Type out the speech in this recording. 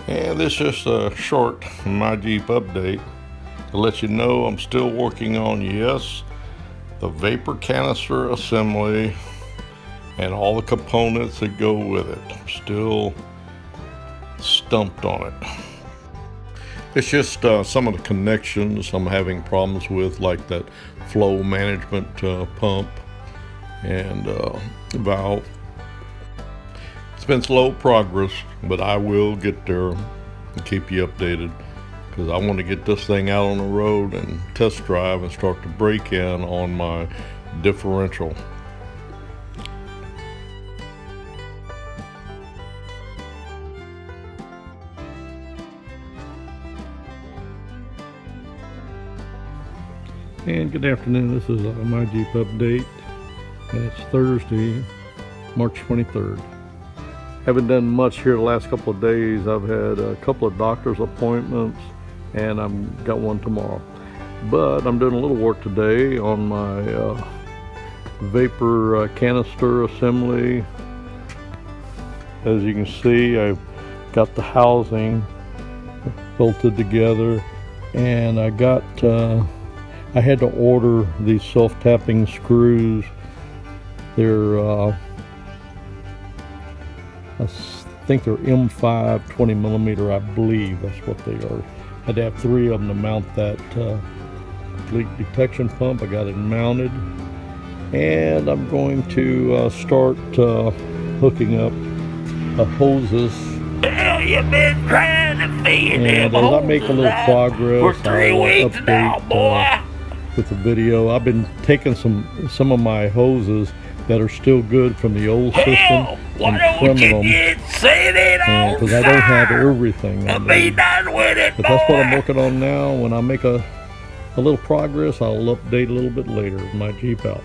And this is just a short My Jeep update to let you know I'm still working on, yes, the vapor canister assembly and all the components that go with it. I'm still stumped on it. It's just some of the connections I'm having problems with, like that flow management pump and valve. It's been slow progress, but I will get there and keep you updated, because I want to get this thing out on the road and test drive and start to break in on my differential. And good afternoon, this is my Jeep update, and it's Thursday, March 23rd. Haven't done much here the last couple of days. I've had a couple of doctor's appointments, and I've got one tomorrow. But I'm doing a little work today on my vapor canister assembly. As you can see, I've got the housing bolted together, and I had to order these self-tapping screws. They're I think they're M5 20 millimeter, I believe that's what they are. I had to have 3 of them to mount that leak detection pump. I got it mounted, and I'm going to start hooking up hoses. Hell, you've been trying to feed And them as I make a little progress, for 3 weeks now, boy. With the video. I've been taking some of my hoses that are still good from the old system Why and don't trimming you them, get set it on because I don't have fire everything. and be done with it, But that's what I'm boy. working on now. When I make a little progress, I'll update a little bit later. My Jeep out.